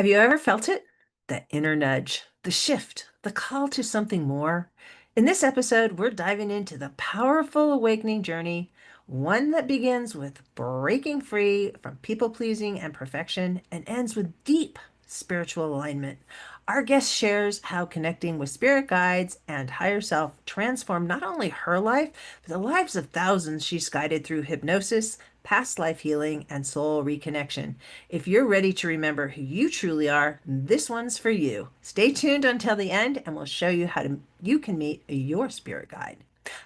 you ever felt it? That inner nudge, the shift, the call to something more? In this episode, we're diving into the powerful awakening journey, one that begins with breaking free from people pleasing and perfection and ends with deep spiritual alignment. Our guest shares how connecting with spirit guides and higher self transformed not only her life, but the lives of thousands she's guided through hypnosis, past life healing, and soul reconnection. If you're ready to remember who you truly are, this one's for you. Stay tuned until the end and we'll show you you can meet your spirit guide.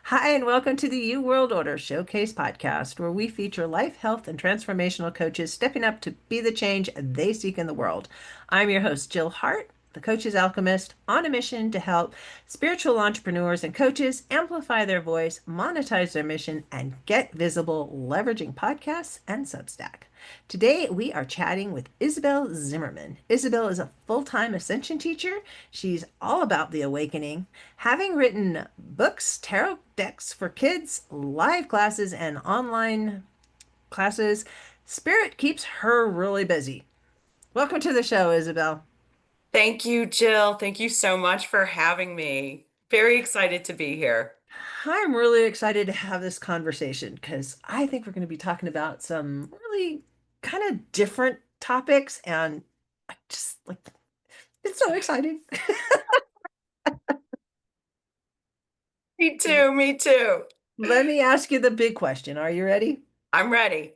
Hi, and welcome to the You World Order Showcase podcast, where we feature life, health, and transformational coaches stepping up to be the change they seek in the world. I'm your host, Jill Hart, the Coach's Alchemist, on a mission to help spiritual entrepreneurs and coaches amplify their voice, monetize their mission, and get visible, leveraging podcasts and Substack. Today, we are chatting with Isabelle Zimmerman. Isabelle is a full-time ascension teacher. She's all about the awakening, having written books, tarot decks for kids, live classes, and online classes. Spirit keeps her really busy. Welcome to the show, Isabelle. Thank you, Jill. Thank you so much for having me. Very excited to be here. I'm really excited to have this conversation because I think we're going to be talking about some really kind of different topics, and I just like it's so exciting. Me too, me too. Let me ask you the big question. Are you ready? I'm ready.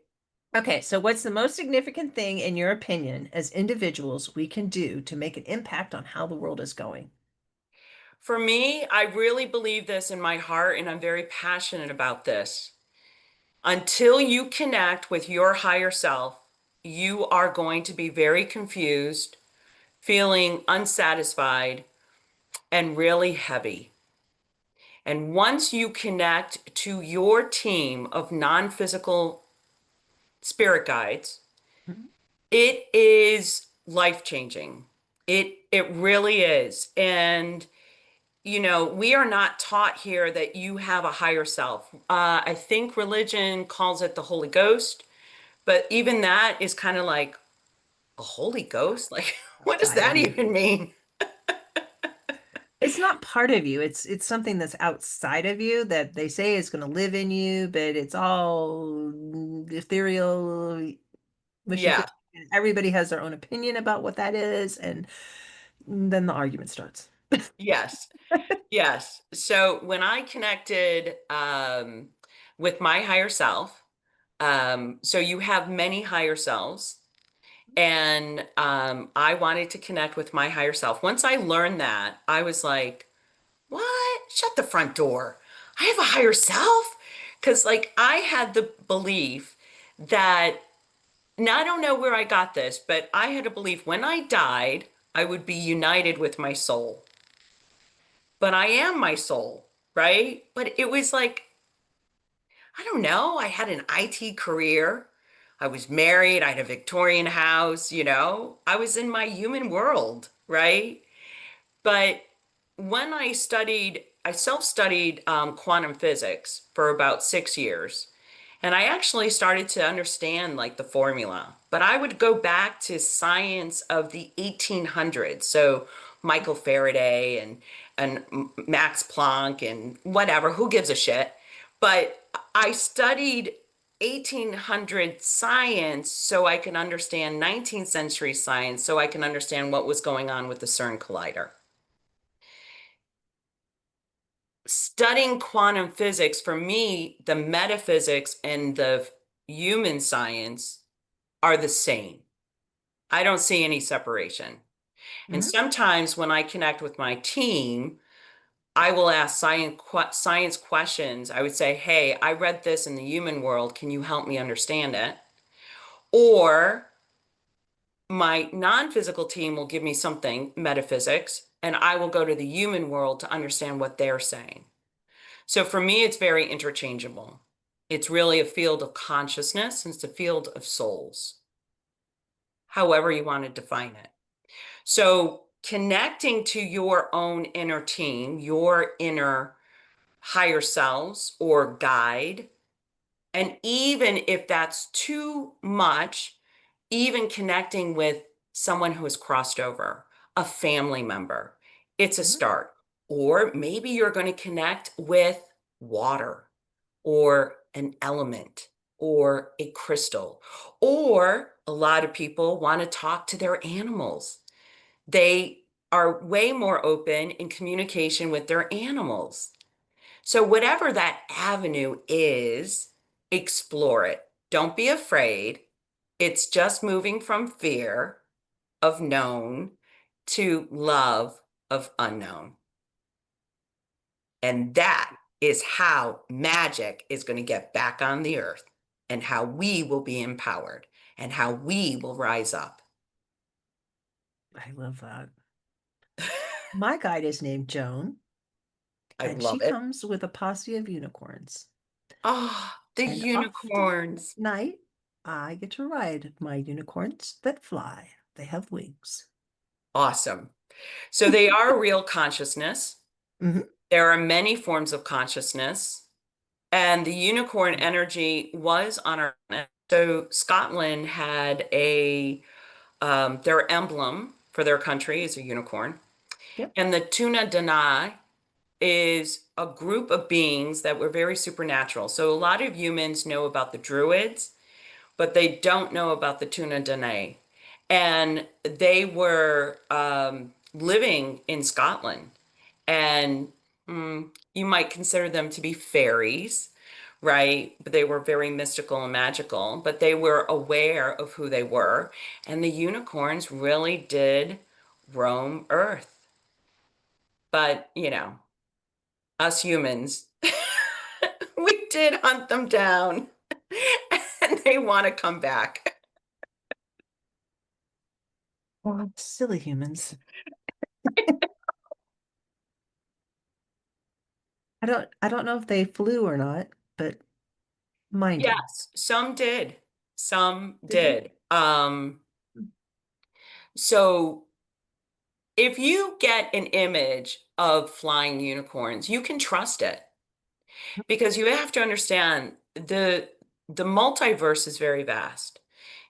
Okay, so what's the most significant thing, in your opinion, as individuals we can do to make an impact on how the world is going? For me, I really believe this in my heart, and I'm very passionate about this. Until you connect with your higher self, you are going to be very confused, feeling unsatisfied, and really heavy. And once you connect to your team of non-physical spirit guides, Mhm. it is life-changing. It really is. And we are not taught here that you have a higher self. I think religion calls it the Holy Ghost, but even that is kind of like a Holy Ghost. Like, what does Side of that you. even mean? It's not part of you. It's something that's outside of you that they say is going to live in you, but it's all ethereal, wishy Yeah. fishy. Everybody has their own opinion about what that is, and then the argument starts. Yes. Yes. So when I connected with my higher self, so you have many higher selves. And I wanted to connect with my higher self. Once I learned that, I was like, what? Shut the front door. I have a higher self? Because, like, I had the belief that, now I don't know where I got this, but I had a belief when I died, I would be united with my soul. But I am my soul, right? But it was like, I don't know. I had an IT career. I was married. I had a Victorian house. I was in my human world, right? But when I self-studied quantum physics for about 6 years. And I actually started to understand like the formula. But I would go back to science of the 1800s. So Michael Faraday and Max Planck and whatever, who gives a shit? But I studied 1800 science so I can understand 19th century science, so I can understand what was going on with the CERN collider. Studying quantum physics, for me, the metaphysics and the human science are the same. I don't see any separation. And Mhm. sometimes when I connect with my team, I will ask science questions. I would say, hey, I read this in the human world. Can you help me understand it? Or my non-physical team will give me something, metaphysics, and I will go to the human world to understand what they're saying. So for me, it's very interchangeable. It's really a field of consciousness, and it's a field of souls, however you want to define it. So connecting to your own inner team, your inner higher selves or guide, and even if that's too much, even connecting with someone who has crossed over, a family member. It's a Mhm. start. Or maybe you're going to connect with water or an element or a crystal. Or a lot of people want to talk to their animals. They are way more open in communication with their animals. So, whatever that avenue is, explore it. Don't be afraid. It's just moving from fear of known to love of unknown. And that is how magic is going to get back on the earth and how we will be empowered and how we will rise up. I love that. My guide is named Joan, I and she love it. comes with a posse of unicorns. Oh, the And often at unicorns. night, I get to ride my unicorns that fly. They have wings. Awesome. So they are real consciousness. Mhm. There are many forms of consciousness, and the unicorn energy was on our planet. So Scotland had their emblem for their country is a unicorn. Yep. And the Tuatha Dé Danann is a group of beings that were very supernatural. So a lot of humans know about the Druids, but they don't know about the Tuatha Dé Danann. And they were living in Scotland. And you might consider them to be fairies, right? But they were very mystical and magical, but they were aware of who they were. And the unicorns really did roam Earth. But, us humans, we did hunt them down and they want to come back. Oh, silly humans. I don't know if they flew or not, but mine did. Yes, some did. Some Did they? did. So if you get an image of flying unicorns, you can trust it because you have to understand the multiverse is very vast.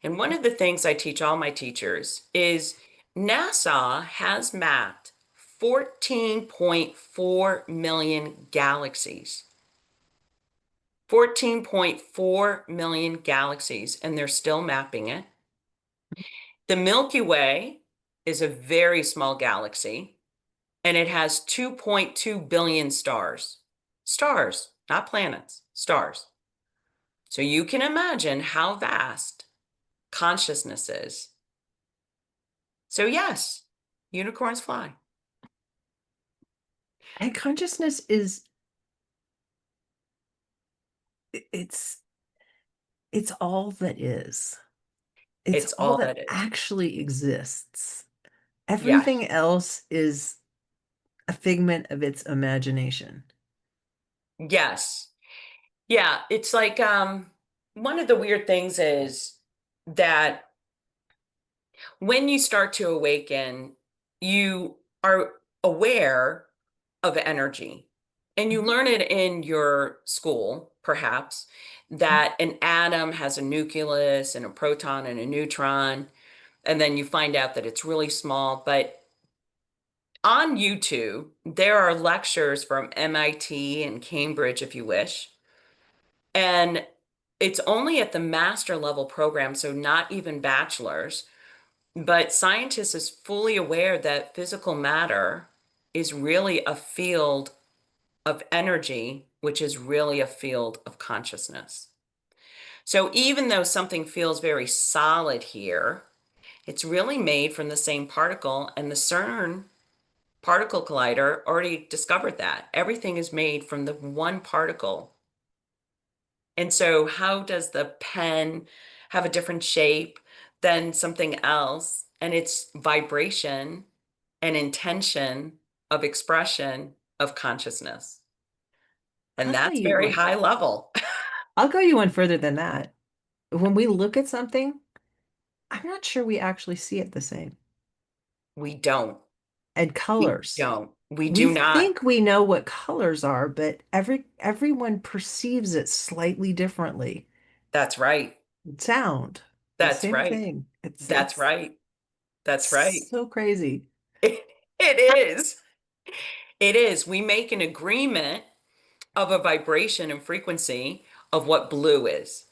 And one of the things I teach all my teachers is NASA has mapped 14.4 million galaxies. 14.4 million galaxies, and they're still mapping it. The Milky Way is a very small galaxy, and it has 2.2 billion stars. Stars, not planets, stars. So you can imagine how vast consciousness is. So, yes, unicorns fly. And consciousness is it's it's all that is. It's It's all all that that is. actually exists. Yes. Everything else is a figment of its imagination. Yes. Yeah. It's like one of the weird things is that when you start to awaken, you are aware of energy. And you Mhm. learn it in your school, perhaps, that an atom has a nucleus and a proton and a neutron. And then you find out that it's really small. But on YouTube, there are lectures from MIT and Cambridge, if you wish. And it's only at the master level program, so not even bachelor's. But scientists is fully aware that physical matter is really a field of energy, which is really a field of consciousness. So even though something feels very solid here, it's really made from the same particle, and the CERN particle collider already discovered that. Everything is made from the one particle. And so, how does the pen have a different shape than something else? And it's vibration and intention of expression of consciousness. And I'll tell that's you very what, high level. I'll go you one further than that. When we look at something, I'm not sure we actually see it the same. We don't. And We colors. don't. We We do not. think we know what colors are, but everyone perceives it slightly differently. That's right. Sound, the That's same right. thing. It's That's it's right. That's right. So crazy. It is. It is. We make an agreement of a vibration and frequency of what blue is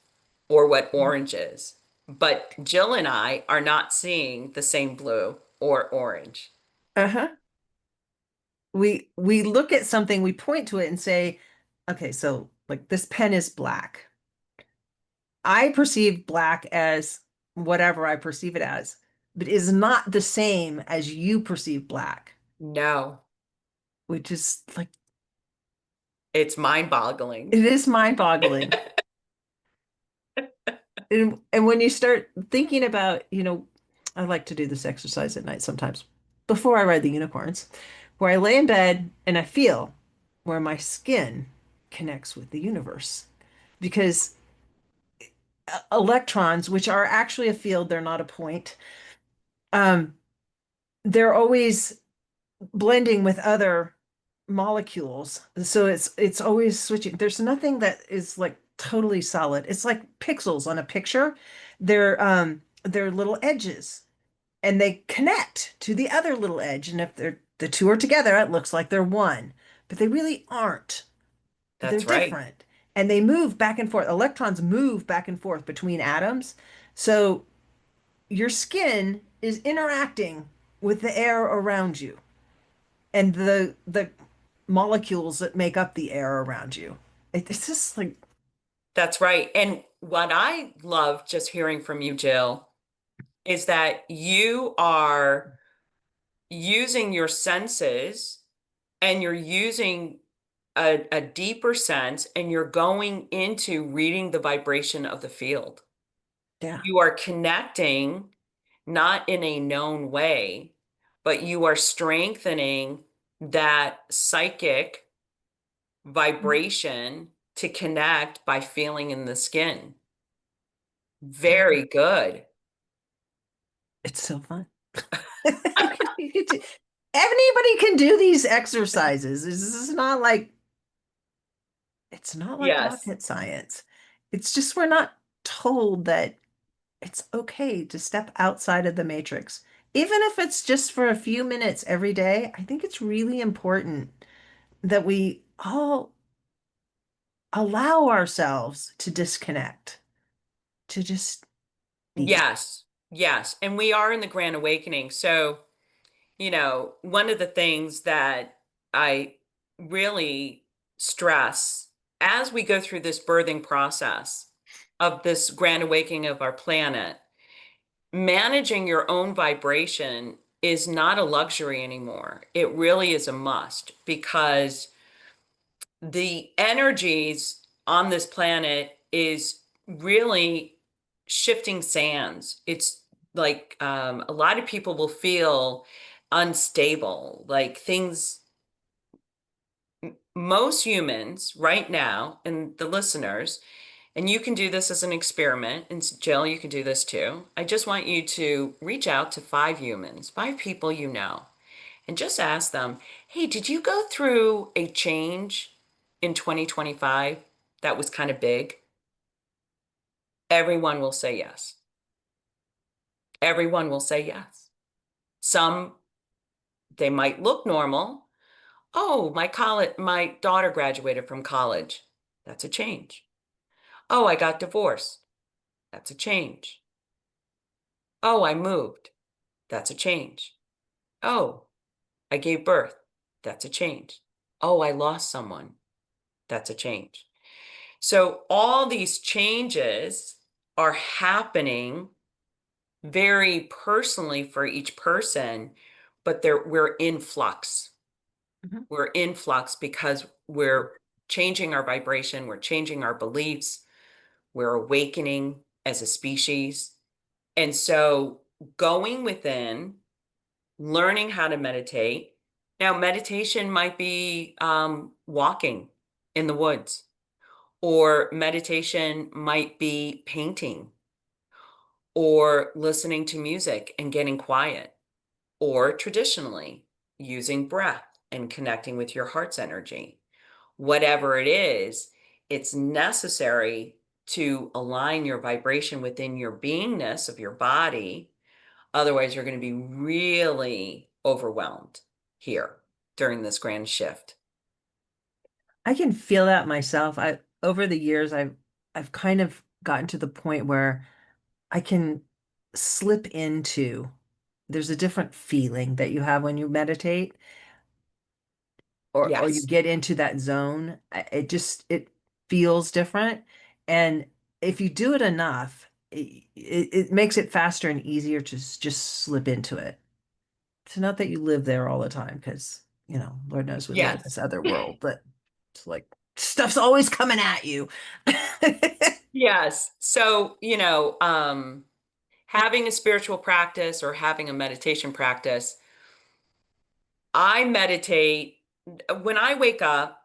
or what orange is. But Jill and I are not seeing the same blue or orange. Uh-huh. We look at something, we point to it and say, okay, so like this pen is black. I perceive black as whatever I perceive it as, but it is not the same as you perceive black, No, which is like it's mind-boggling. it is mind-boggling. And when you start thinking about, I like to do this exercise at night sometimes before I ride the unicorns, where I lay in bed and I feel where my skin connects with the universe. Because electrons, which are actually a field, they're not a point, um, they're always blending with other molecules. So it's always switching. There's nothing that is like totally solid. It's like pixels on a picture. They're little edges and they connect to the other little edge. And if the two are together, it looks like they're one, but they really aren't. They're That's right. different. And they move back and forth. Electrons move back and forth between atoms. So your skin is interacting with the air around you and the molecules that make up the air around you. It's just like, That's right. And what I love just hearing from you, Jill, is that you are using your senses and you're using a deeper sense and you're going into reading the vibration of the field. yeah. You are connecting not in a known way, but you are strengthening that psychic vibration to connect by feeling in the skin. Yeah. Very good. It's so fun. Anybody can do these exercises. It's not like Yes. rocket science. It's just we're not told that it's okay to step outside of the matrix. Even if it's just for a few minutes every day, I think it's really important that we all allow ourselves to disconnect, to just be. Yes. Yes. And we are in the Grand Awakening. So, one of the things that I really stress as we go through this birthing process of this Grand Awakening of our planet, managing your own vibration is not a luxury anymore. It really is a must because the energies on this planet is really shifting sands. It's like a lot of people will feel unstable, like things, most humans right now, and the listeners, and you can do this as an experiment, and Jill, you can do this too. I just want you to reach out to 5 humans, 5 people you know, and just ask them, hey, did you go through a change in 2025 that was kind of big? Everyone will say yes. Everyone will say yes. Some, they might look normal. Oh, my daughter graduated from college. That's a change. Oh, I got divorced. That's a change. Oh, I moved. That's a change. Oh, I gave birth. That's a change. Oh, I lost someone. That's a change. So all these changes are happening very personally for each person, but we're in flux. Mhm. We're in flux because we're changing our vibration, we're changing our beliefs, we're awakening as a species. And so going within, learning how to meditate. Now, meditation might be walking in the woods, or meditation might be painting, or listening to music and getting quiet, or traditionally using breath and connecting with your heart's energy. Whatever it is, it's necessary to align your vibration within your beingness of your body, Otherwise, you're going to be really overwhelmed here during this grand shift. I can feel that myself. I over the years I've kind of gotten to the point where I can slip into there's a different feeling that you have when you meditate or you Yes. get into that zone. It feels different. And if you do it enough, it makes it faster and easier to just slip into it. So not that you live there all the time, because, Lord knows we live in Yes. this other world, but it's like stuff's always coming at you. Yes. So, having a spiritual practice or having a meditation practice, I meditate. When I wake up,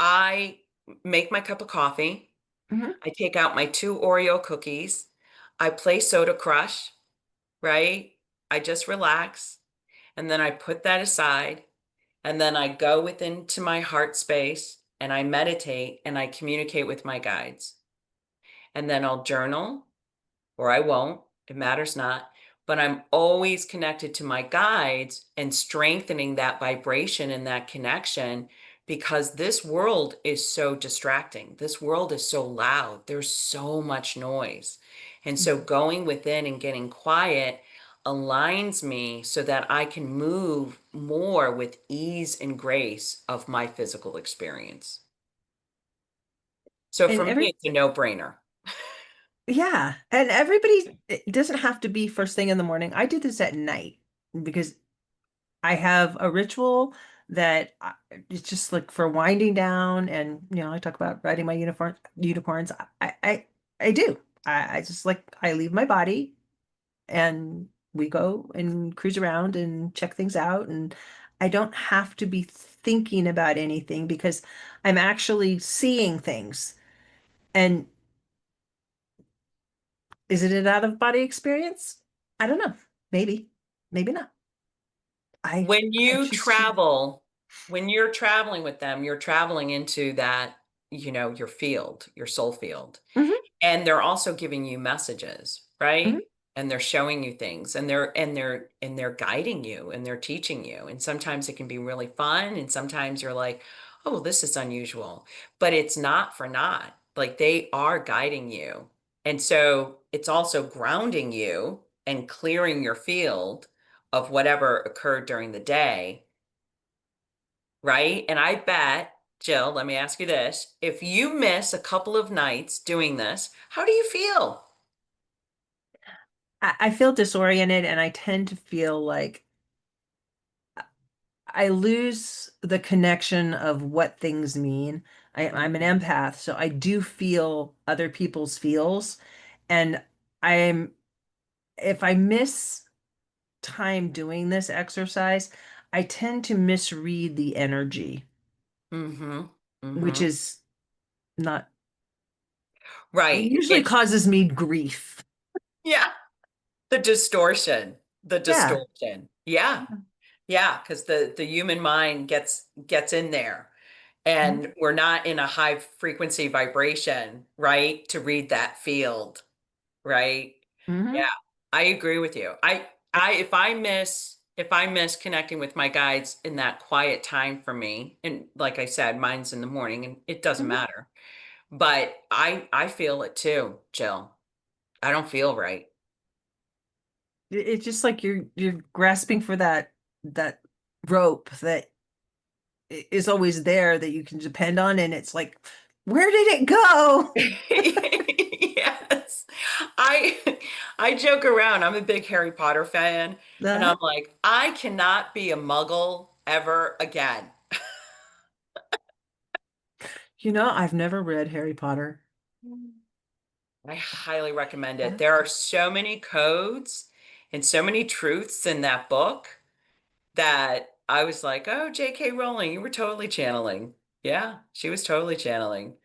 I make my cup of coffee. Mhm. I take out my two Oreo cookies. I play Soda Crush, right? I just relax. And then I put that aside. And then I go within to my heart space and I meditate and I communicate with my guides. And then I'll journal or I won't. It matters not. But I'm always connected to my guides and strengthening that vibration and that connection because this world is so distracting. This world is so loud. There's so much noise. And so going within and getting quiet aligns me so that I can move more with ease and grace of my physical experience. So And for me, every it's a no-brainer. Yeah, and everybody it doesn't have to be first thing in the morning. I do this at night because I have a ritual that it's just like for winding down, and I talk about riding my unicorns. I do. I just like I leave my body and we go and cruise around and check things out, and I don't have to be thinking about anything because I'm actually seeing things. And is it an out of body experience? I don't know. Maybe, maybe not. I When I you choose to. travel, when you're traveling with them, you're traveling into that, your field, your soul field. Hmm. And they're also giving you messages, right? Hmm. And they're showing you things and they're guiding you and they're teaching you. And sometimes it can be really fun and sometimes you're like, "Oh, well, this is unusual." But it's not for naught. Like they are guiding you. And so it's also grounding you and clearing your field of whatever occurred during the day, right? And I bet, Jill, let me ask you this. If you miss a couple of nights doing this, how do you feel? I feel disoriented, and I tend to feel like I lose the connection of what things mean. I'm an Mhm. empath, so I do feel other people's feels, and I'm if I miss time doing this exercise, I tend to misread the energy, Mm-hmm. which Mm-hmm. is not Right. usually It's causes me grief. yeah, the distortion, the Yeah. distortion. Yeah. Yeah, because the human mind gets in there and we're not in a high frequency vibration, right? To read that field, right? Mm-hmm. Yeah, I agree with you. I if I miss connecting with my guides in that quiet time for me, and like I said, mine's in the morning and it doesn't Hmm. matter. But I feel it too, Jill. I don't feel right. It's just like you're grasping for that rope that is always there that you can depend on, and it's like, where did it go? Yes. I I joke around. I'm a big Harry Potter fan, and Uh, I'm like, I cannot be a muggle ever again. I've never read Harry Potter. I highly recommend it. There are so many codes and so many truths in that book that I was like, oh, J.K. Rowling, you were totally channeling. Yeah, she was totally channeling.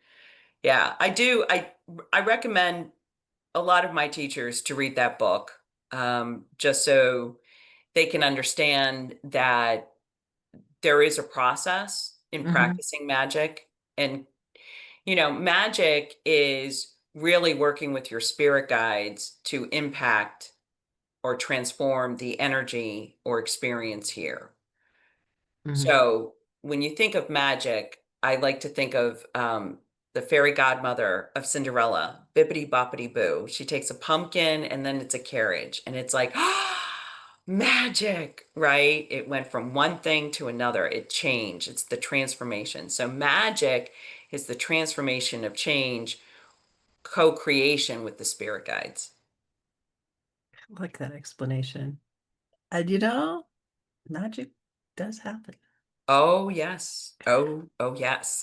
Yeah, I do. I recommend a lot of my teachers to read that book, just so they can understand that there is a process in Hmm. practicing magic. And, magic is really working with your spirit guides to impact. or transform the energy or experience here. Hmm. So when you think of magic, I like to think of the fairy godmother of Cinderella, Bippity Boppity Boo. She takes a pumpkin and then it's a carriage, and it's like, magic, right? It went from one thing to another. It changed. It's the transformation. So magic is the transformation of change, co-creation with the spirit guides. I like that explanation. And magic does happen. Oh, yes. Oh, yes.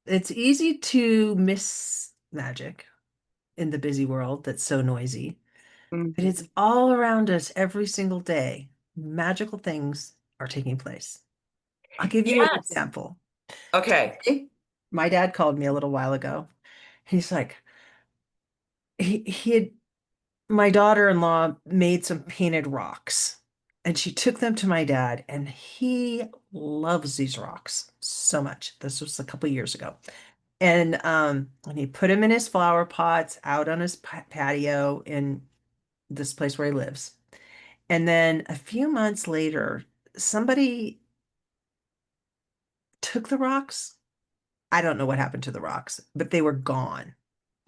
It's easy to miss magic in the busy world that's so noisy, but it's Mhm. all around us every single day. Magical things are taking place. I'll give you an Yes. example. Okay. Today, my dad called me a little while ago. He's like, he had my daughter-in-law made some painted rocks and she took them to my dad and he loves these rocks so much. This was a couple years ago. And he put them in his flower pots out on his patio in this place where he lives. And then a few months later, somebody took the rocks. I don't know what happened to the rocks, but they were gone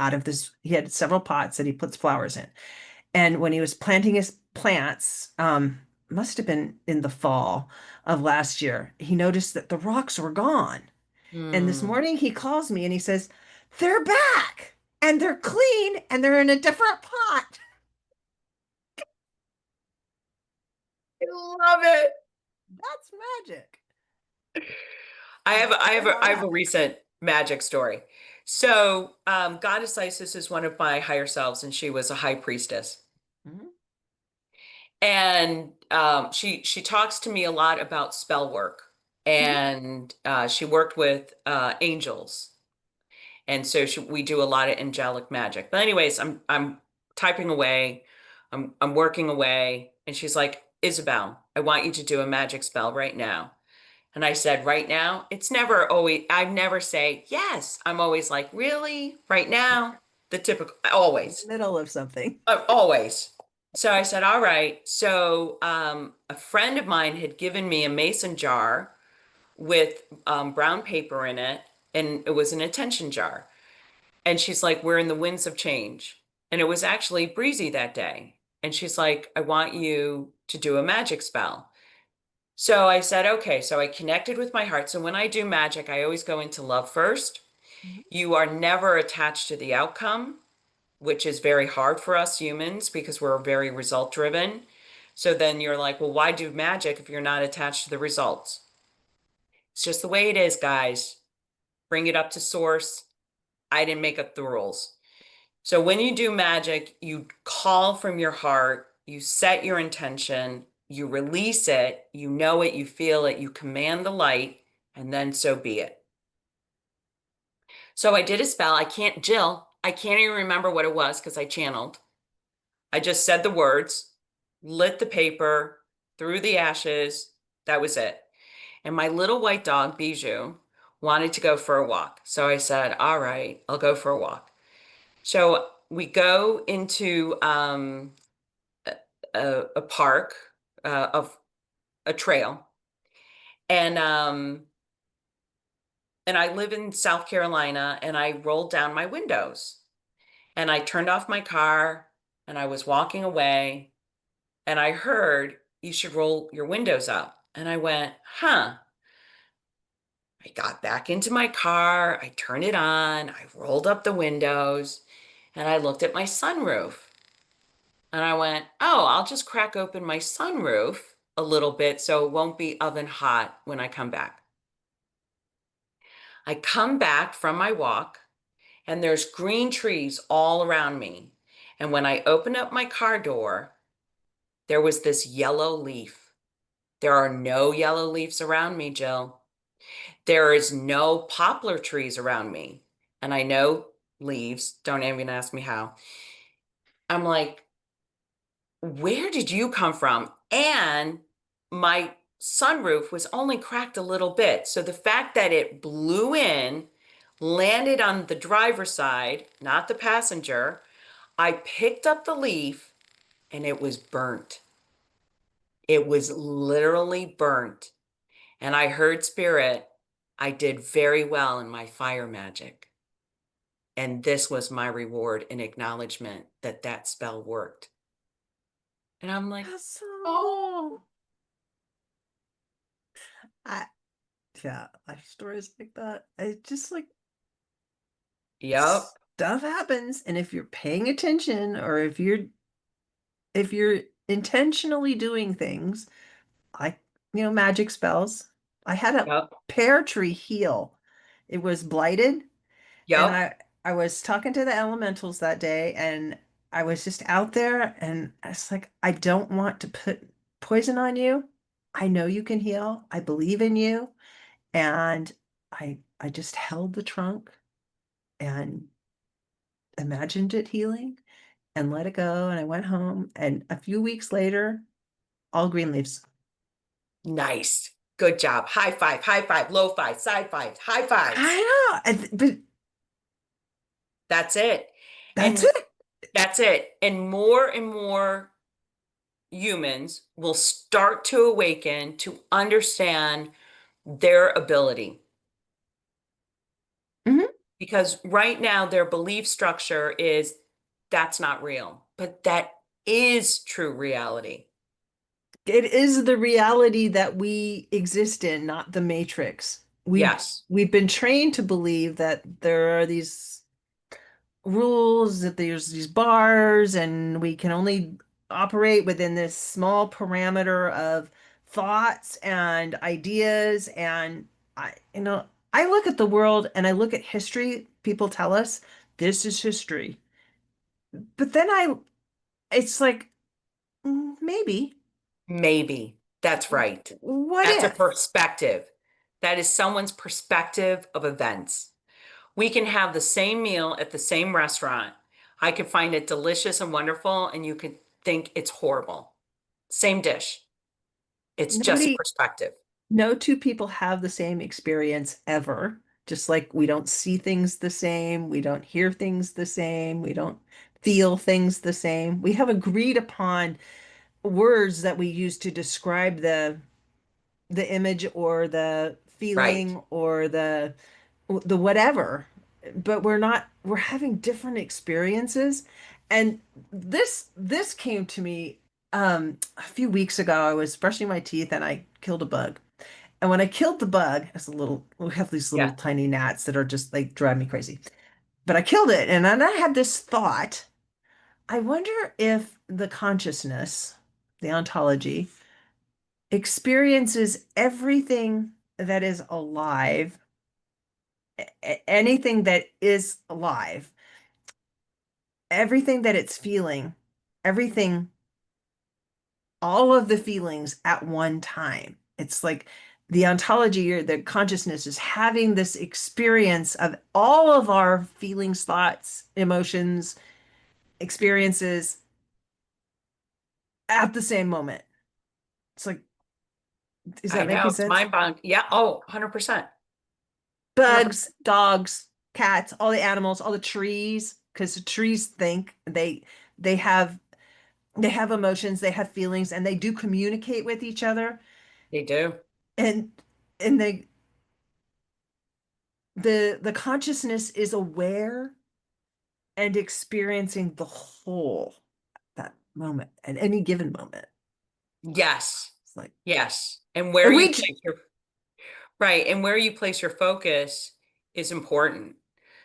out of this. He had several pots that he puts flowers in. And when he was planting his plants, must have been in the fall of last year, he noticed that the rocks were gone. And this Hmm. morning he calls me and he says, they're back and they're clean and they're in a different pot. I love it. That's magic. I I'm have not I sure have how a, it I have a happened. recent magic story. So, Goddess Isis is one of my higher selves, and she was a high priestess. Mhm. And she talks to me a lot about spell work, Mhm. and she worked with angels, and so we do a lot of angelic magic. But anyways, I'm typing away, I'm working away, and she's like, Isabelle, I want you to do a magic spell right now. And I said, right now, it's never always, I never say yes. I'm always like, really? Right now? The typical, In the always, middle of something. always. So I said, all right. So a friend of mine had given me a mason jar with brown paper in it, and it was an attention jar. And she's like, we're in the winds of change. And it was actually breezy that day. And she's like, I want you to do a magic spell. So I said, okay. So I connected with my heart. So when I do magic, I always go into love first. Mhm. You are never attached to the outcome, which is very hard for us humans because we're very result driven. So then you're like, well, why do magic if you're not attached to the results? It's just the way it is, guys. Bring it up to source. I didn't make up the rules. So when you do magic, you call from your heart, you set your intention, you release it, you know it, you feel it, you command the light, and then so be it. So I did a spell. I can't even remember what it was because I channeled. I just said the words, lit the paper, threw the ashes. That was it. And my little white dog, Bijou, wanted to go for a walk. So I said, all right, I'll go for a walk. So we go into a park of a trail, and and I live in South Carolina, and I rolled down my windows, and I turned off my car, and I was walking away, and I heard you should roll your windows up, and I went, huh. I got back into my car, I turned it on, I rolled up the windows, and I looked at my sunroof. And I went, oh, I'll just crack open my sunroof a little bit so it won't be oven hot when I come back. I come back from my walk and there's green trees all around me. And when I opened up my car door, there was this yellow leaf. There are no yellow leaves around me, Jill. There is no poplar trees around me. And I know leaves. Don't even ask me how. I'm like, where did you come from? And my sunroof was only cracked a little bit. So the fact that it blew in, landed on the driver's side, not the passenger, I picked up the leaf and it was burnt. It was literally burnt. And I heard spirit, I did very well in my fire magic. And this was my reward and acknowledgement that that spell worked. And I'm like, That's so oh, cool. I Yeah, life stories like that. It's just like yep, stuff happens, and if you're paying attention, or if you're intentionally doing things like, magic spells. I had a yep, pear tree heal. It was blighted, and yep. I was talking to the elementals that day, and I was just out there, and I was like, I don't want to put poison on you. I know you can heal. I believe in you. And I just held the trunk and imagined it healing and let it go. And I went home. And a few weeks later, all green leaves. Nice. Good job. High five, low five, side five, high fives. I know. But That's it. that's And it. that's it. And more humans will start to awaken to understand their ability. Mhm. Because right now, their belief structure is that's not real, but that is true reality. It is the reality that we exist in, not the matrix. Yes, We've been trained to believe that there are these rules, that there's these bars, and we can only operate within this small parameter of thoughts and ideas. And I look at the world and I look at history. People tell us this is history. But then it's like, maybe. maybe. That's right. What That's a if? perspective. That is someone's perspective of events. We can have the same meal at the same restaurant. I could find it delicious and wonderful, and you could think it's horrible. Same dish. It's just a Nobody, perspective. no two people have the same experience ever. Just like we don't see things the same, we don't hear things the same, we don't feel things the same. We have agreed upon words that we use to describe the image or the Right. feeling or the whatever, but we're having different experiences. And this came to me a few weeks ago. I was brushing my teeth and I killed a bug. And when I killed the bug, it's a little, we have these little Yeah. tiny gnats that are just like drive me crazy. But I killed it, and then I had this thought. I wonder if the consciousness, the ontology, experiences everything that is alive, anything that is alive, everything that it's feeling, everything, all of the feelings at one time. It's like the ontology, or the consciousness, is having this experience of all of our feelings, thoughts, emotions, experiences at the same moment. It's like, is I that know. making It's sense? mind boggling. Yeah. Oh, 100%. 100%. Bugs, dogs, cats, all the animals, all the trees, because the trees think they have they have emotions, they have feelings, and they do communicate with each other. They do. And and the consciousness is aware and experiencing the whole, that moment at any given moment. Yes. It's like, Yes. And where and you we place your right, and where you place your focus is important.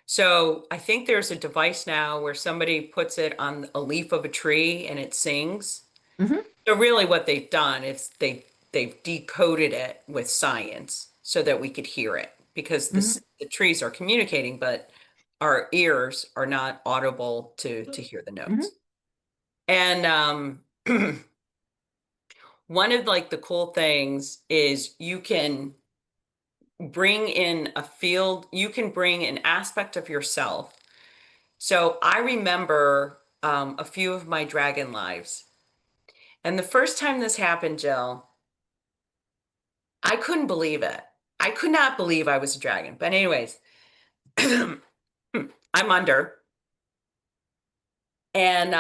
So I think there's a device now where somebody puts it on a leaf of a tree and it sings. Mhm, So really what they've done is they've decoded it with science so that we could hear it because mhm, the trees are communicating, but our ears are not audible to hear the mhm. notes. And one of like the cool things is you can bring in a field, you can bring an aspect of yourself. So I remember a few of my dragon lives. And the first time this happened, Jill, I couldn't believe it. I could not believe I was a dragon. But anyways, I'm under. And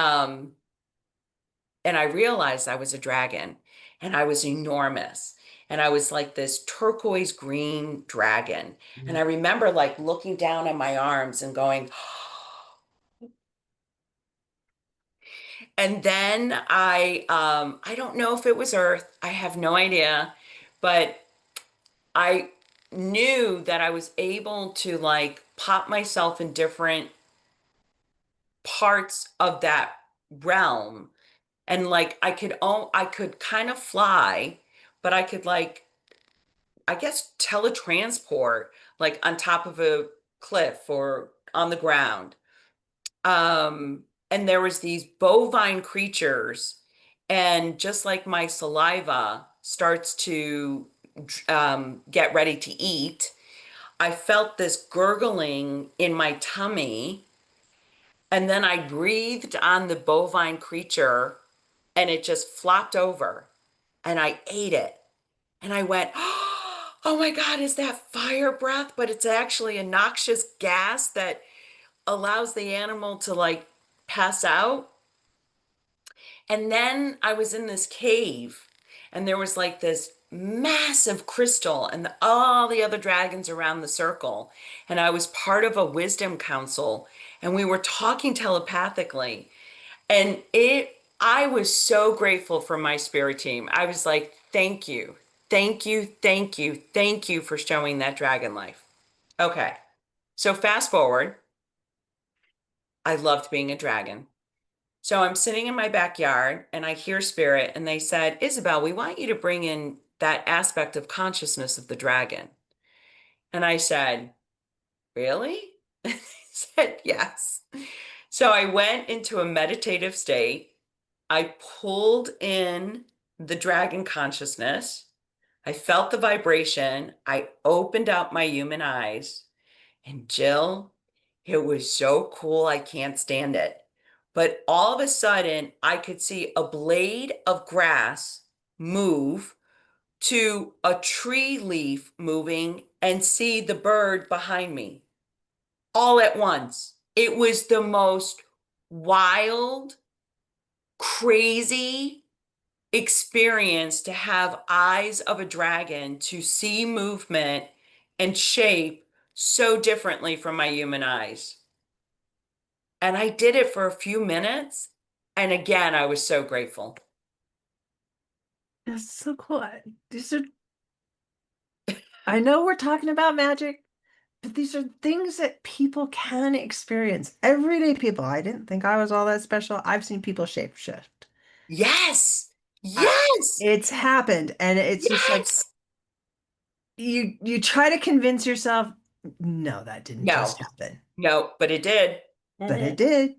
And I realized I was a dragon and I was enormous. And I was like this turquoise green dragon. And I remember like looking down at my arms and going, and then I don't know if it was Earth. I have no idea, but I knew that I was able to like pop myself in different parts of that realm. And like I could kind of fly, but I could like I guess teletransport like on top of a cliff or on the ground. And there was these bovine creatures, and just like my saliva starts to get ready to eat, I felt this gurgling in my tummy, and then I breathed on the bovine creature, and it just flopped over, and I ate it. And I went, oh my God, is that fire breath? But it's actually a noxious gas that allows the animal to like pass out. And then I was in this cave, and there was like this massive crystal and all the other dragons around the circle. And I was part of a wisdom council, and we were talking telepathically. And I was so grateful for my spirit team. I was like, thank you, thank you, thank you, thank you for showing that dragon life. Okay. So fast forward, I loved being a dragon. So I'm sitting in my backyard and I hear spirit, and they said, Isabelle, we want you to bring in that aspect of consciousness of the dragon. And I said, really? They said, yes. So I went into a meditative state. I pulled in the dragon consciousness. I felt the vibration. I opened up my human eyes. And Jill, it was so cool. I can't stand it. But all of a sudden, I could see a blade of grass move to a tree leaf moving and see the bird behind me all at once. It was the most wild, crazy experience to have eyes of a dragon, to see movement and shape so differently from my human eyes. And I did it for a few minutes. And again, I was so grateful. That's so cool. These are, I know we're talking about magic, but these are things that people can experience. Everyday people. I didn't think I was all that special. I've seen people shapeshift. Yes. I, Yes. it's happened, and it's just like Yes. you try to convince yourself, no, that didn't No, just happen, no, but it did. but it Hmm. did.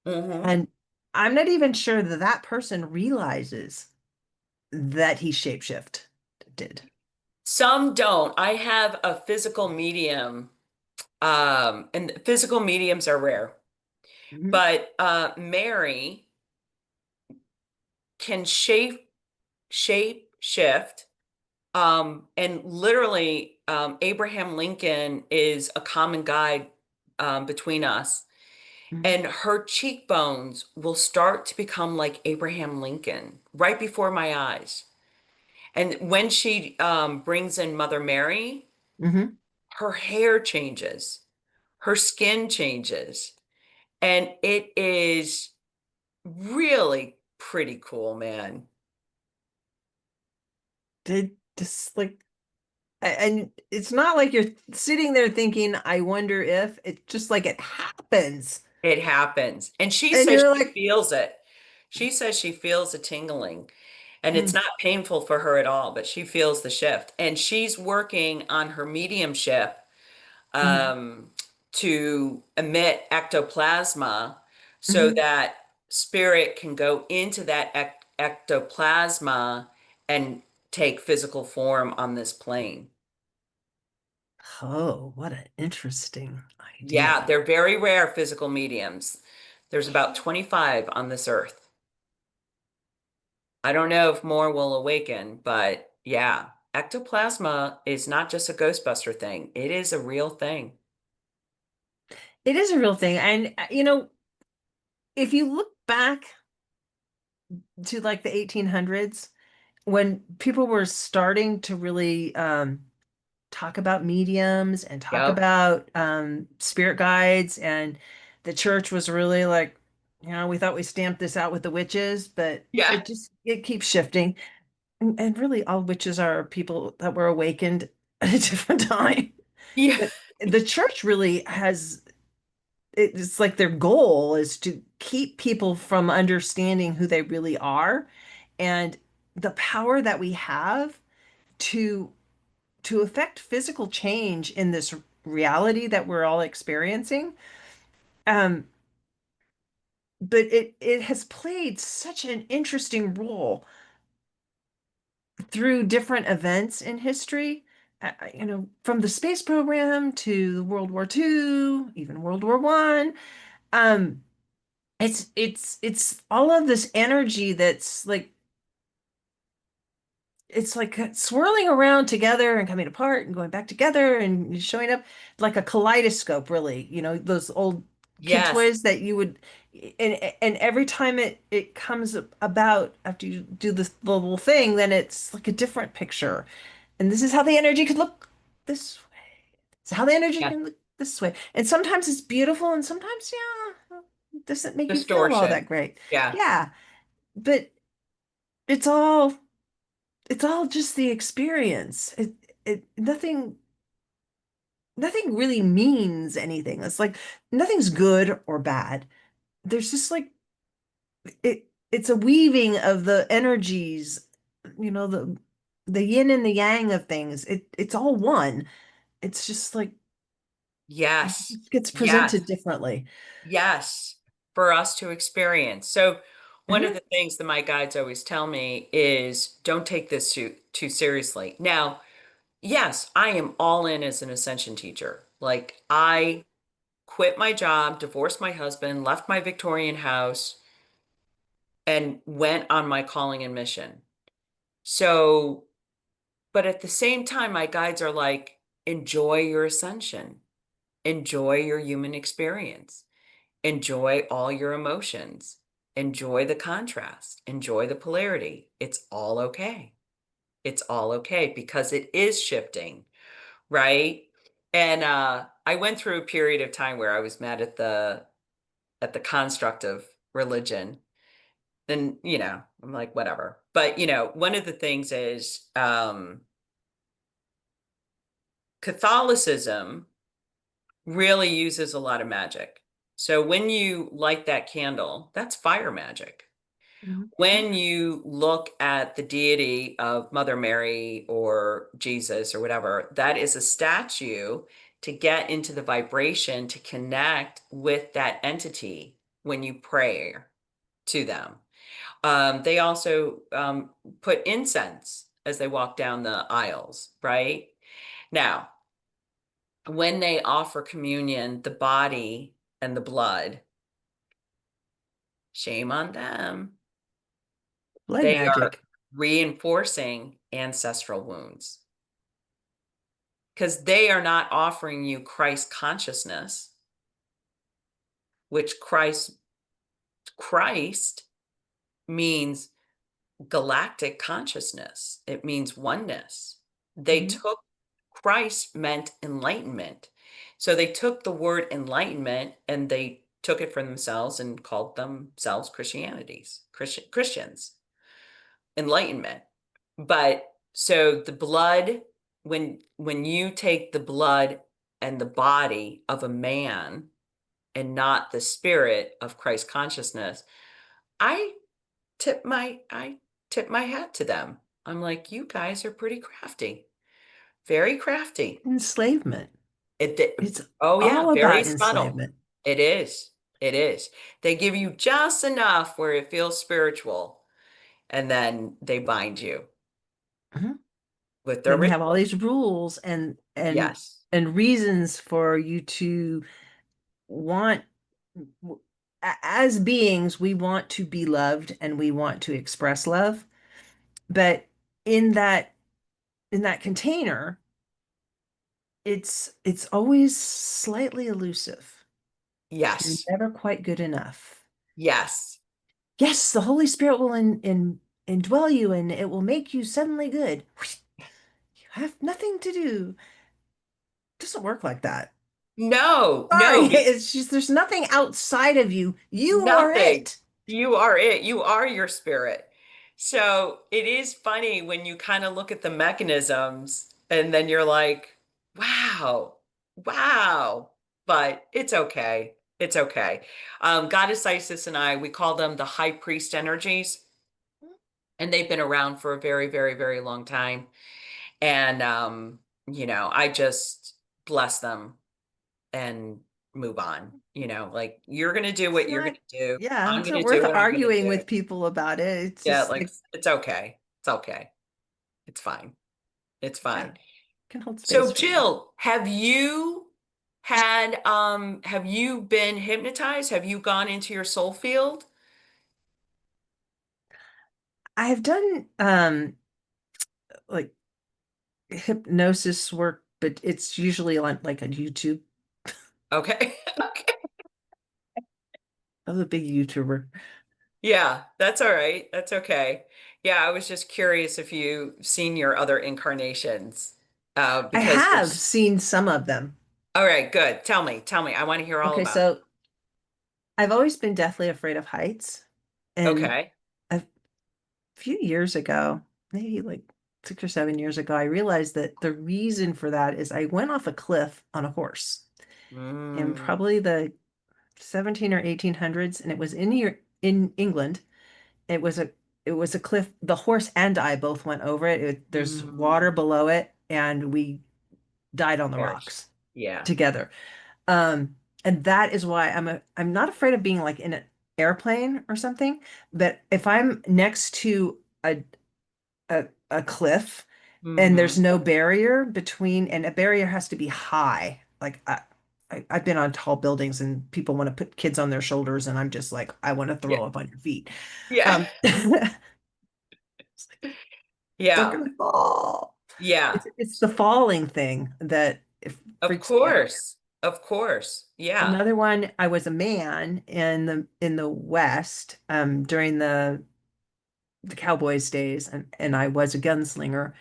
Hmm. And I'm not even sure that that person realizes that he shapeshift did. Some don't. I have a physical medium, and physical mediums are rare. Mhm, But Mary can shape shift. And literally, Abraham Lincoln is a common guide between us. mhm, And her cheekbones will start to become like Abraham Lincoln right before my eyes. And when she brings in Mother Mary, mhm. her hair changes, her skin changes, and it is really pretty cool, man. Did just like, and it's not like you're sitting there thinking, I wonder if it's just like it happens. It happens. And she And says you're she like, feels it. She says she feels a tingling, and it's "Hmm, not painful for her at all, but she feels the shift. And she's working on her mediumship mhm, um, to emit ectoplasma so mhm." that spirit can go into that ectoplasma and take physical form on this plane. Oh, what an interesting Yeah, idea. they're very rare physical mediums. There's about 25 on this earth. I don't know if more will awaken, but yeah, ectoplasma is not just a Ghostbuster thing. It is a real thing. It is a real thing. And, if you look back to like the 1800s when people were starting to really talk about mediums and talk Yep. about spirit guides, and the church was really like, we thought we stamped this out with the witches, but Yeah. it keeps shifting. And really, all witches are people that were awakened at a different time. Yeah. But the church really has, it's like their goal is to keep people from understanding who they really are and the power that we have to affect physical change in this reality that we're all experiencing. Um, but it has played such an interesting role through different events in history. From the space program to World War II, even World War One. Um, it's all of this energy that's like it's like swirling around together and coming apart and going back together and showing up like a kaleidoscope, really. Those old kid Yes. toys that you would, and every time it comes about after you do this little thing, then it's like a different picture. And this is how the energy could look this way. It's how the energy Yeah. can look this way. And sometimes it's beautiful and sometimes, yeah, it doesn't make you feel all Distortion. that great. Yeah. Yeah, but it's all it's all just the experience. Nothing really means anything. It's like nothing's good or bad. There's just like it's a weaving of the energies, the yin and the yang of things. It's all one. It's just like Yes. it gets Yes. presented differently. Yes. For us to experience. So one of Mhm. the things that my guides always tell me is don't take this too seriously. Now, yes, I am all in as an ascension teacher. Like I quit my job, divorced my husband, left my Victorian house, and went on my calling and mission. So, but at the same time, my guides are like, enjoy your ascension, enjoy your human experience, enjoy all your emotions, enjoy the contrast, enjoy the polarity. It's all okay. It's all okay because it is shifting, right? And I went through a period of time where I was mad at the construct of religion. And, I'm like, whatever. But, one of the things is Catholicism really uses a lot of magic. So when you light that candle, that's fire magic. Mhm. When you look at the deity of Mother Mary or Jesus or whatever, that is a statue to get into the vibration to connect with that entity when you pray to them. They also put incense as they walk down the aisles, right? Now, when they offer communion, the body and the blood, shame on them. Blood They are magic. reinforcing ancestral wounds because they are not offering you Christ consciousness, which Christ means galactic consciousness. It means oneness. They Mhm. took Christ meant enlightenment. So they took the word enlightenment and they took it for themselves and called themselves Christians, enlightenment. But so the blood, when you take the blood and the body of a man and not the spirit of Christ consciousness, I I tip my hat to them. I'm like, you guys are pretty crafty, very crafty. Enslavement. It, It's oh yeah, all very about subtle. enslavement. It is. It is. They give you just enough where it feels spiritual, and then they bind you Mhm. with their Then they have all ritual. these rules Yes. and reasons for you to want as beings, we want to be loved and we want to express love. But in that container, it's always slightly elusive. You're Yes. never quite good enough. Yes. yes, the Holy Spirit will indwell you and it will make you suddenly good. You have nothing to do. It doesn't work like that. No, Sorry, no, it's just there's nothing outside of you. You are nothing. it. You are it. You are your spirit. So it is funny when you kind of look at the mechanisms and then you're like, wow, wow. But it's okay. It's okay. Goddess Isis and I, we call them the high priest energies, and they've been around for a very, very, very long time. And, I just bless them and move on. Like you're going to do It's what you're going not, to do. yeah, I'm it's going not to worth do what I'm going to arguing do. with people about it. It's Yeah, just like like, it's okay. It's okay. It's fine. It's yeah, fine. can hold space So for you. Jill, have you been hypnotized? Have you gone into your soul field? I have done like hypnosis work, but it's usually on like on YouTube. Okay. Okay. I'm a big YouTuber. Yeah, that's all right. That's okay. Yeah, I was just curious if you've seen your other incarnations. I Because have there's seen some of them. all right, good. Tell me, tell me. I want to hear all Okay, about it. so I've always been deathly afraid of heights. And Okay. a few years ago, maybe like 6 or 7 years ago, I realized that the reason for that is I went off a cliff on a horse in Mm, probably the 17 or 1800s, and it was in England. It was a cliff. The horse and I both went over it. There's water mm, below it, and we died on the perish. rocks Yeah. together. Um, and that is why I'm not afraid of being like in an airplane or something, but if I'm next to a cliff and there's Hmm. no barrier between, and a barrier has to be high. Like I've been on tall buildings and people want to put kids on their shoulders, and I'm just like, I want to Yeah. throw up on your feet. Yeah. It's like, they're Yeah. gonna fall. Yeah. It's the falling thing that it Of freaks me out. course. Of course. Yeah. Another one, I was a man in the West during the Cowboys days, and I was a gunslinger,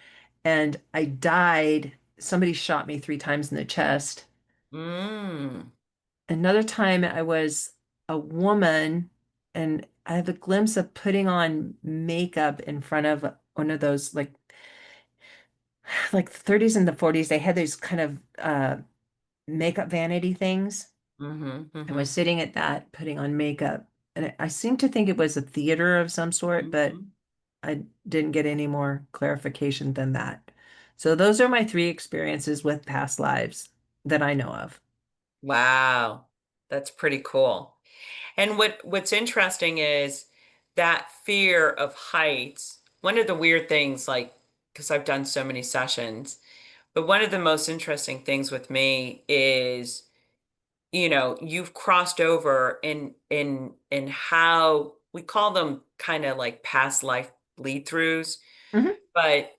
and I died. Somebody shot me 3 times in the chest. Mm. Another time I was a woman, and I have a glimpse of putting on makeup in front of one of those like the 30s and the 40s. They had those kind of makeup vanity things. Hmm. I Hmm. was sitting at that, putting on makeup, and I seem to think it was a theater of some sort, but Hmm. I didn't get any more clarification than that. So those are my three experiences with past lives that I know of. Wow. That's pretty cool. And what's interesting is that fear of heights. One of the weird things, like, because I've done so many sessions, but one of the most interesting things with me is, you've crossed over in how we call them kind of like past life bleed throughs, Mhm, but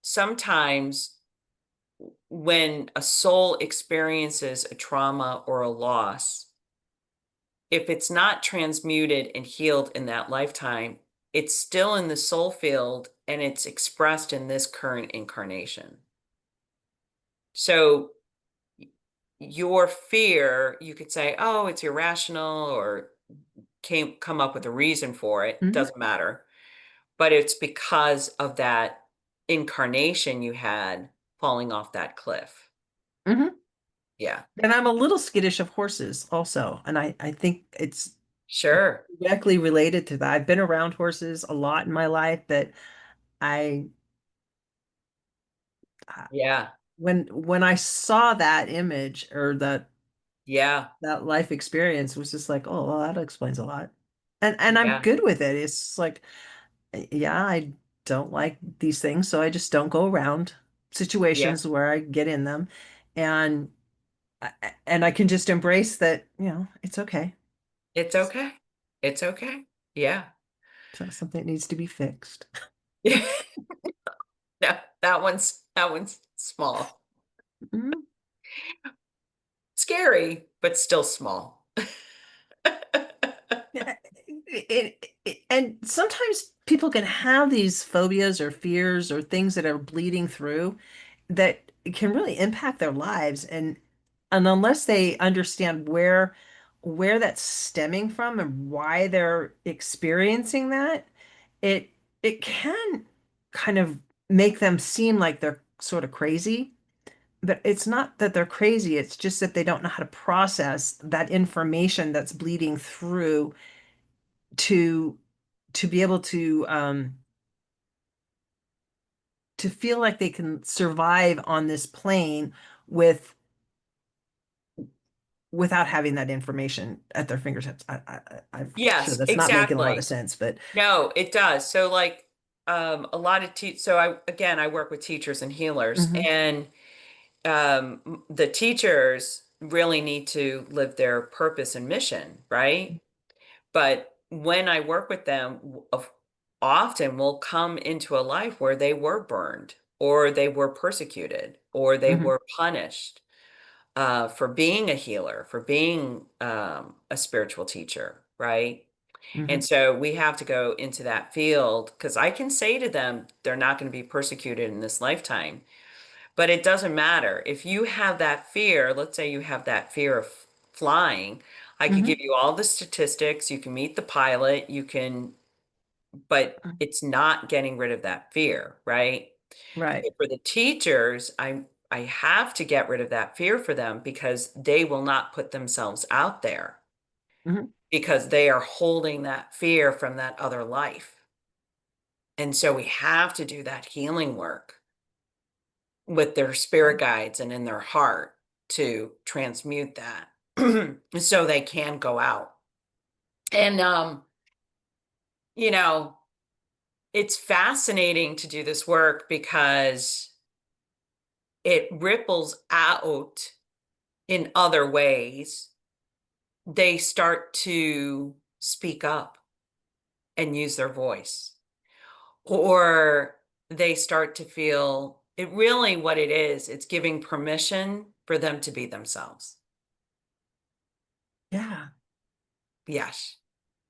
sometimes when a soul experiences a trauma or a loss, if it's not transmuted and healed in that lifetime, it's still in the soul field and it's expressed in this current incarnation. So your fear, you could say, oh, it's irrational or can't come up with a reason for it. mhm, Doesn't matter. But it's because of that incarnation you had falling off that cliff. mhm. Yeah, And I'm a little skittish of horses also, and I think it's sure. directly related to that. I've been around horses a lot in my life, but I Yeah, when I saw that image or yeah, that life experience was just like, oh, well, that explains a lot. And I'm yeah, good with it. It's like, yeah, I don't like these things, so I just don't go around yeah. situations where I get in them. And and I can just embrace that, it's okay. It's okay. It's okay. Yeah. It's not something that needs to be fixed. No, that one's small. Mhm. Scary, but still small. Yeah, And sometimes people can have these phobias or fears or things that are bleeding through that can really impact their lives. And unless they understand where that's stemming from and why they're experiencing that, it it can kind of make them seem like they're sort of crazy. But it's not that they're crazy, it's just that they don't know how to process that information that's bleeding through to be able to feel like they can survive on this plane with without having that information at their fingertips. I'm sure Yes, that's not making a lot of exactly. sense, but No, it does. So like a lot of so I work with teachers and healers, mhm, and the teachers really need to live their purpose and mission, right? But when I work with them, often will come into a life where they were burned or they were persecuted or they mhm, were punished for being a healer, for being a spiritual teacher, right? And mhm, so we have to go into that field because I can say to them, they're not going to be persecuted in this lifetime. But it doesn't matter. If you have that fear, let's say you have that fear of flying, I could give mhm, you all the statistics. You can meet the pilot, you can, but it's not getting rid of that fear, right? right. So for the teachers, I have to get rid of that fear for them because they will not put themselves out there Mhm, because they are holding that fear from that other life. And so we have to do that healing work with their spirit guides and in their heart to transmute that so they can go out. And you know, it's fascinating to do this work because it ripples out in other ways. They start to speak up and use their voice, or they start to feel it really what it is. It's giving permission for them to be themselves. yeah, Yes.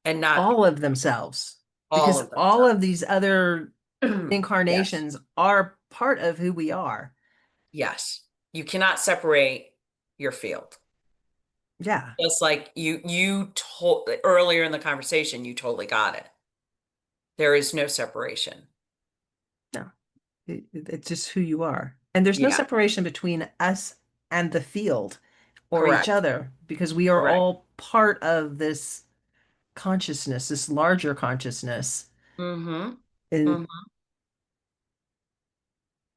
And not all of themselves, all because of all of these other themselves. Yes. incarnations are part of who we are. Yes. You cannot separate your field. Yeah, Just like you told earlier in the conversation, you totally got it. There is no separation. no, it's just who you are. And there's no Yeah, separation between us and the field or each correct. other because we are Correct. all part of this consciousness, this larger consciousness. Mm-hmm. And Mm-hmm.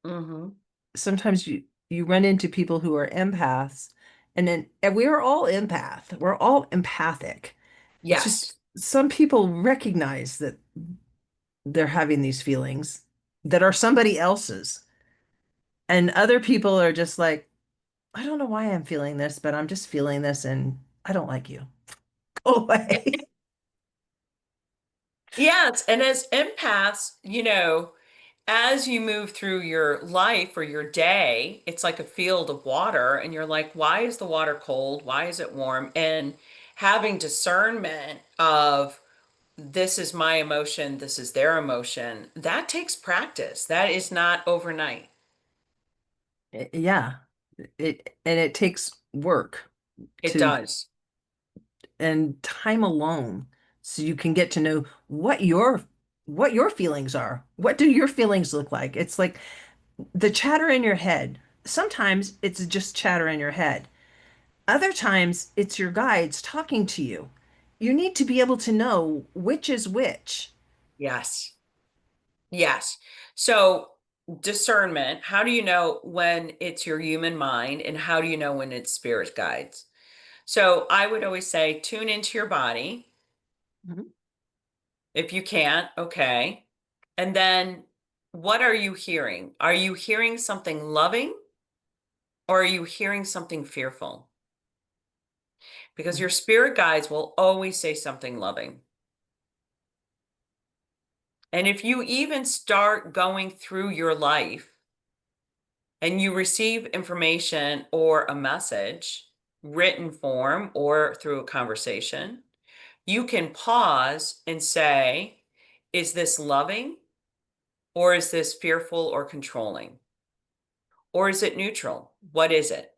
Mm-hmm. sometimes you run into people who are empaths, and we are all empath. We're all empathic. It's just Yes. some people recognize that they're having these feelings that are somebody else's. And other people are just like, I don't know why I'm feeling this, but I'm just feeling this and I don't like you. Go away. Yes. And as empaths, as you move through your life or your day, it's like a field of water, and you're like, why is the water cold? Why is it warm? And having discernment of this is my emotion, this is their emotion, that takes practice. That is not overnight. Yeah. It takes work It to does. and time alone so you can get to know what your feelings are. What do your feelings look like? It's like the chatter in your head. Sometimes it's just chatter in your head. Other times it's your guides talking to you. You need to be able to know which is which. Yes. Yes. So, discernment, how do you know when it's your human mind and how do you know when it's spirit guides? So, I would always say tune into your body. Mhm. If you can't, okay. And then what are you hearing? Are you hearing something loving or are you hearing something fearful? Because your spirit guides will always say something loving. And if you even start going through your life and you receive information or a message, written form or through a conversation, You can pause and say, is this loving or is this fearful or controlling? Or is it neutral? What is it?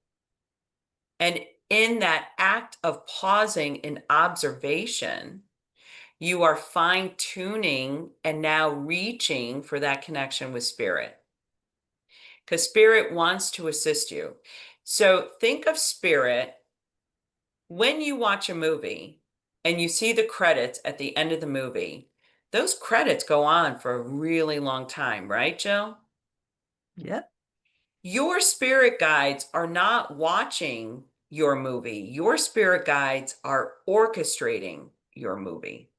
And in that act of pausing and observation, you are fine tuning and now reaching for that connection with spirit because spirit wants to assist you. So think of spirit when you watch a movie and you see the credits at the end of the movie. Those credits go on for a really long time, right, Jill? Yep. Your spirit guides are not watching your movie. Your spirit guides are orchestrating your movie.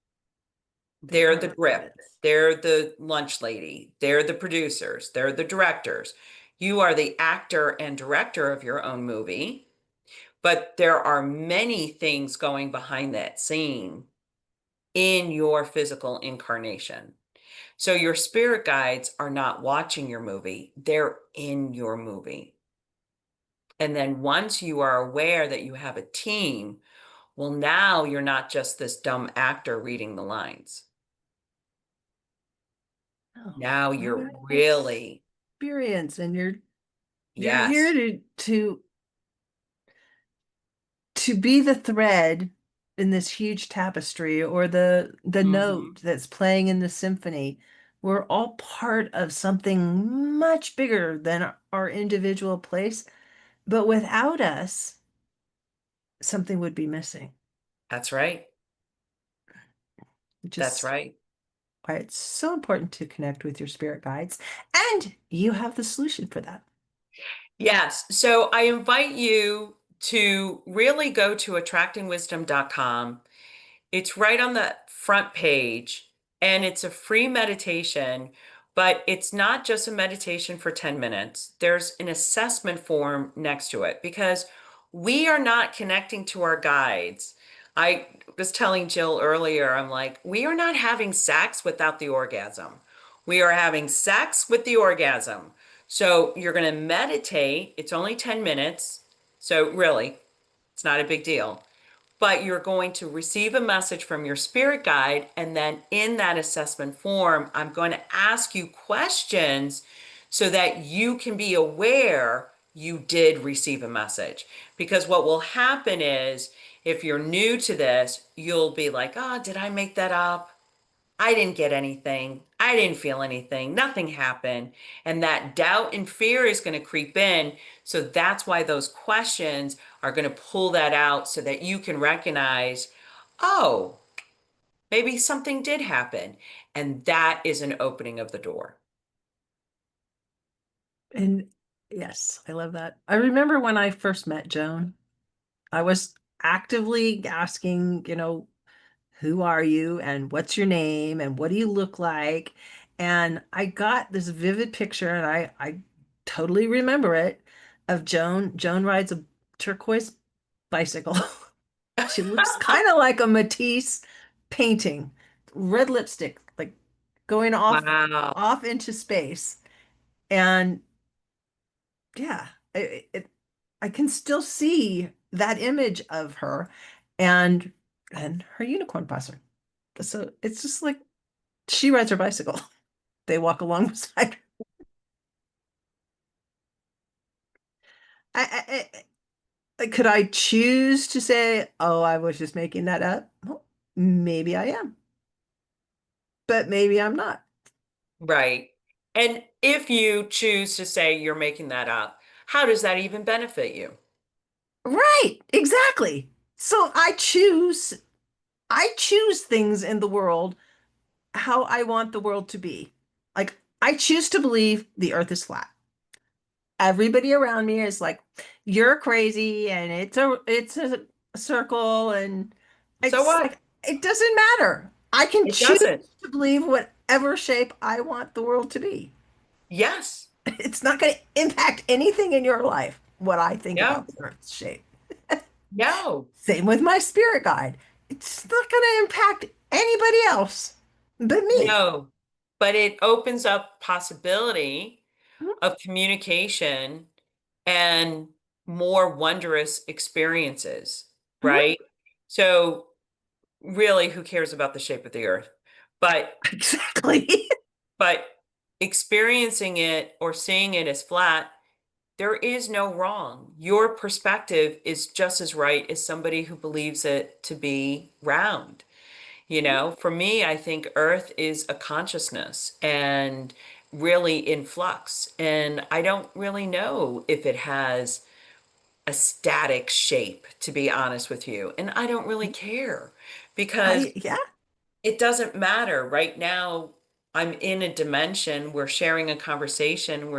They They're are the the grip. credits. They're the lunch lady. They're the producers. They're the directors. You are the actor and director of your own movie, but there are many things going behind that scene in your physical incarnation. So your spirit guides are not watching your movie, they're in your movie. And then once you are aware that you have a team, well, now you're not just this dumb actor reading the lines. Oh, Now you you're have really, experience, and you're here yes. to be the thread in this huge tapestry, or the Hmm. note that's playing in the symphony. We're all part of something much bigger than our individual place, but without us, something would be missing, That's right. which That's is right. why it's so important to connect with your spirit guides. And you have the solution for that. Yes. So I invite you to really go to attractingwisdom.com. It's right on the front page, and it's a free meditation, but it's not just a meditation for 10 minutes. There's an assessment form next to it because we are not connecting to our guides. I was telling Jill earlier, I'm like, we are not having sex without the orgasm. We are having sex with the orgasm. So you're going to meditate. It's only 10 minutes. So really, it's not a big deal, but you're going to receive a message from your spirit guide. And then in that assessment form, I'm going to ask you questions so that you can be aware you did receive a message. Because what will happen is if you're new to this, you'll be like, oh, did I make that up? I didn't get anything. I didn't feel anything. Nothing happened. And that doubt and fear is going to creep in. So that's why those questions are going to pull that out so that you can recognize, oh, maybe something did happen. And that is an opening of the door. And yes, I love that. I remember when I first met Joan, I was actively asking, who are you and what's your name and what do you look like? And I got this vivid picture, and I totally remember it, of Joan. Joan rides a turquoise bicycle. She looks kind of like a Matisse painting, red lipstick, like going Wow. off into space. And yeah, I can still see that image of her and her unicorn possum. So it's just like she rides her bicycle. They walk alongside her. Could I choose to say, oh, I was just making that up? Well, maybe I am, but maybe I'm not. Right. And if you choose to say you're making that up, how does that even benefit you? Right, exactly. So I choose things in the world how I want the world to be. Like I choose to believe the earth is flat. Everybody around me is like, you're crazy and it's a circle, and So it's what? like it doesn't matter. I can It choose doesn't. to believe whatever shape I want the world to be. Yes. It's not going to impact anything in your life what I think No. about the earth's shape. No. Same with my spirit guide. It's not going to impact anybody else but me. No, but it opens up possibility Mhm. of communication and more wondrous experiences, Mhm. right? So really, who cares about the shape of the earth? But Exactly. but experiencing it or seeing it as flat, there is no wrong. Your perspective is just as right as somebody who believes it to be round. For me, I think Earth is a consciousness and really in flux. And I don't really know if it has a static shape, to be honest with you. And I don't really care because Yeah. it doesn't matter. Right now, I'm in a dimension, we're sharing a conversation,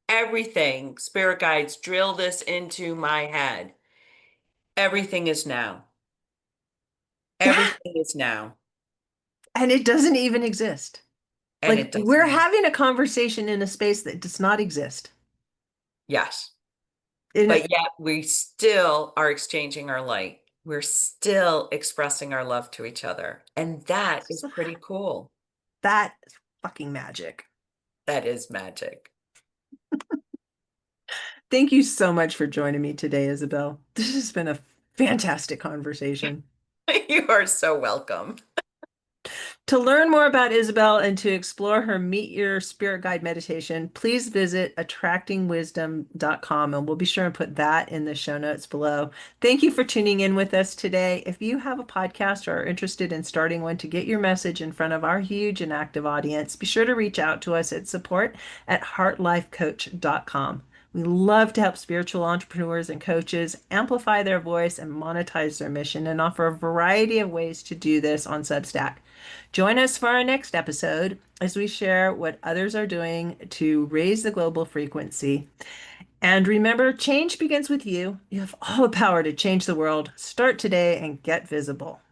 everything, spirit guides drill this into my head. Everything is now. Yeah. Everything is now. And it doesn't even exist. And Like it we're doesn't. having a conversation in a space that does not exist. Yes. And But yet we still are exchanging our light. We're still expressing our love to each other. And that is pretty cool. that is fucking magic. That is magic. Thank you so much for joining me today, Isabel. This has been a fantastic conversation. You are so welcome. To learn more about Isabel and to explore her Meet Your Spirit Guide meditation, please visit attractingwisdom.com, and we'll be sure and put that in the show notes below. Thank you for tuning in with us today. If you have a podcast or are interested in starting one to get your message in front of our huge and active audience, be sure to reach out to us at support@heartlifecoach.com. We love to help spiritual entrepreneurs and coaches amplify their voice and monetize their mission and offer a variety of ways to do this on Substack. Join us for our next episode as we share what others are doing to raise the global frequency. And remember, change begins with you. You have all the power to change the world. Start today and get visible.